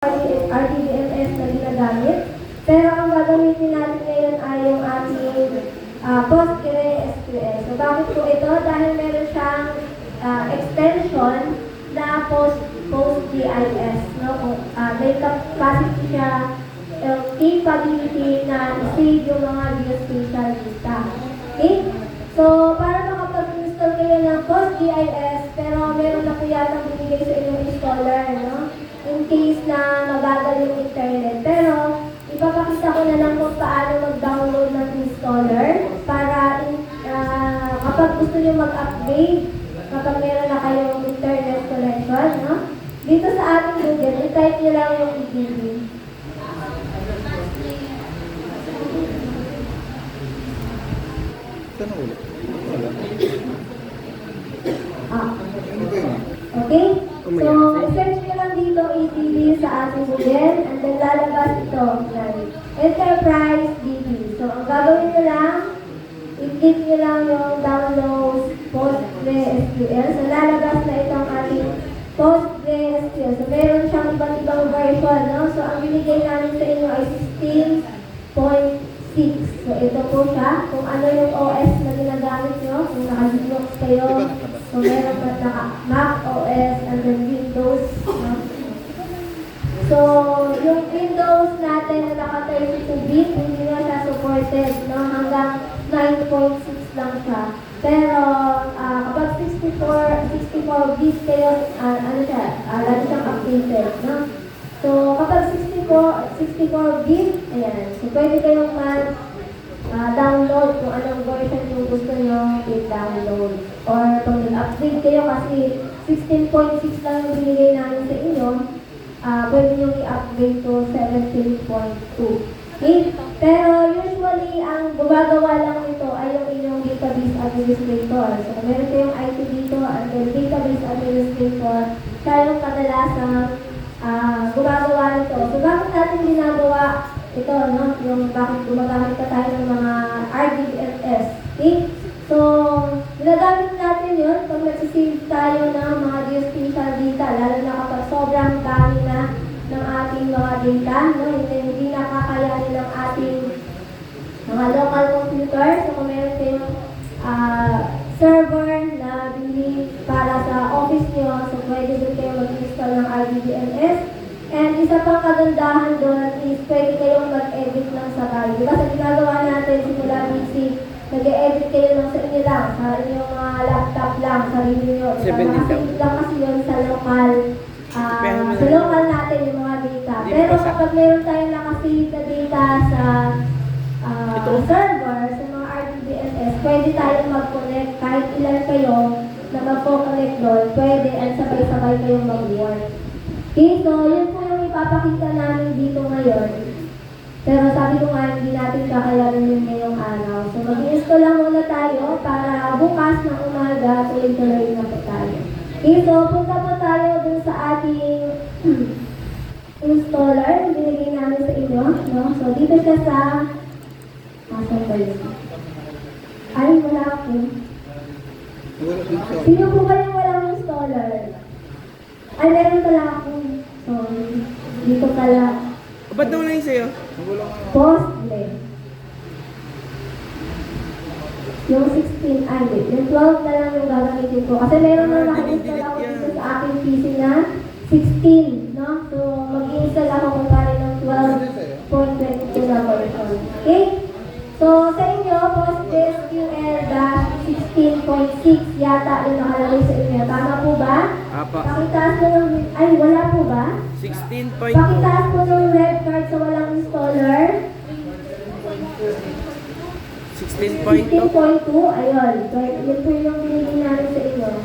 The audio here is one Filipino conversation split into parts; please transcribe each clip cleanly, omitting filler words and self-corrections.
RDBMS na ginagamit. Pero ang gagamitin natin ngayon ay yung ating PostgreSQL. So bakit po ito? Dahil meron siyang extension na PostGIS. No? May capacity siya, capability na i-save yung mga geospatial data. Okay? So para makapag-install kayo ng PostGIS, pero meron na po yata binigay sa inyong installer, no? In case na mabagal yung internet. Pero, ipapakita ko na lang kung paano mag-download ng installer para kapag gusto nyo mag-upgrade, kapag meron na kayong internet connection, no? Dito sa ating Google, i-type nyo lang yung EDB. Saan ulit? Okay? So, search nyo lang dito EDB sa ating Google and then lalabas ito. Enterprise DB. So, ang gagawin nyo lang, i-click nyo lang yung download PostgreSQL. So, lalabas na itong ating PostgreSQL. So, meron siyang iba't ibang version, no? So, ang binigay namin sa inyo ay 16.6. So, ito po siya. Kung ano yung OS na ginagamit nyo, kung naka-Linux kayo, so, meron pa Mac OS and then Windows, no? So, yung Windows natin na naka-32-bit, hindi na siya supported, no? Hanggang 9.6 lang siya. Pero, kapag 64-bit kayo, ano siya, lagi siyang updated, no? So, kapag 64-bit, ayan, so pwede kayong download kung anong version yung gusto nyo i-download. Or kung nag-upgrade kayo kasi 16.6 lang yung binigay namin sa inyo, pwede nyo i-upgrade to 17.2. Okay? Pero usually, ang gumagawa lang nito ay yung inyong database administrator. So kung meron kayong IT dito, ang database administrator, siya yung kadalasang gumagawa nito. So bakit natin ginagawa ito, no? Yung bakit gumagamit ka tayo ng mga RDBMS. Okay? So, ginagamit natin yun pag nagsisave tayo ng mga geospatial data, lalo na kapag sobrang dami na ng ating mga data, no? Hindi nakakayanin ng ating mga local computer. So, kung meron kayong server na bili para sa office nyo, so pwede din kayo mag-install ng RDBMS. And isa pang kagandahan doon is pwede kayong mag-edit ng sabay. Diba sa ginagawa natin simula basic, nag-edit kayo lang sa inyo lang, sa inyong mga laptop lang, sarili nyo. Nakasave lang kasi yun sa local natin yung mga data. Pero kapag meron tayong nakasave na data sa server, sa mga RDBMS, pwede tayong mag-connect kahit ilan kayo na mag-connect doon, pwede at sabay-sabay kayong mag-work. Okay, so yun po yung ipapakita namin dito ngayon. Pero sabi ko nga, hindi natin kakayanin yun ngayong araw. So mag-install lang muna tayo para bukas ng umaga, tuloy-tuloy na po tayo. Okay, so punta po tayo dun sa ating installer, binigay namin sa inyo. No? So dito siya sa asan ba yun? Ay, wala ako. Sino po kayong walang installer? Ay, meron pala ako. So, dito pala. Ba't daw na yun sa'yo? Postgre. Yung 16, ay, yung 12 na lang yung gagamitin ko. Kasi meron na naka-install ako dito sa aking PC na 16, no? So, mag-install ako kung pare ng 12.22 na version. Okay? So, sa inyo, PostgreSQL-16.6 yata yung nakalagay sa inyo. Tama po ba? Apa. Pakitaas po ng... Ay, wala po ba? 16.2. Pakitaas po ng red card sa walang installer. 16.2. 16.2, ayun. So, yun po yung binigay namin sa inyo.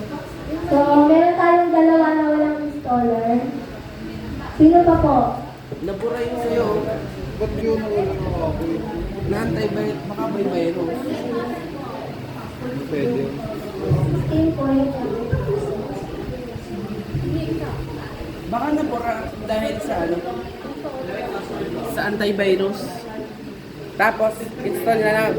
So, meron tayong dalawa na walang installer. Sino pa po? Nabura yun sa'yo. Ba't yun walang makakoy? Naantay ba yun? Makabay ba yun? Pwede. 16.2. Baka nabura dahil sa ano? Sa antivirus. Tapos, install na lang.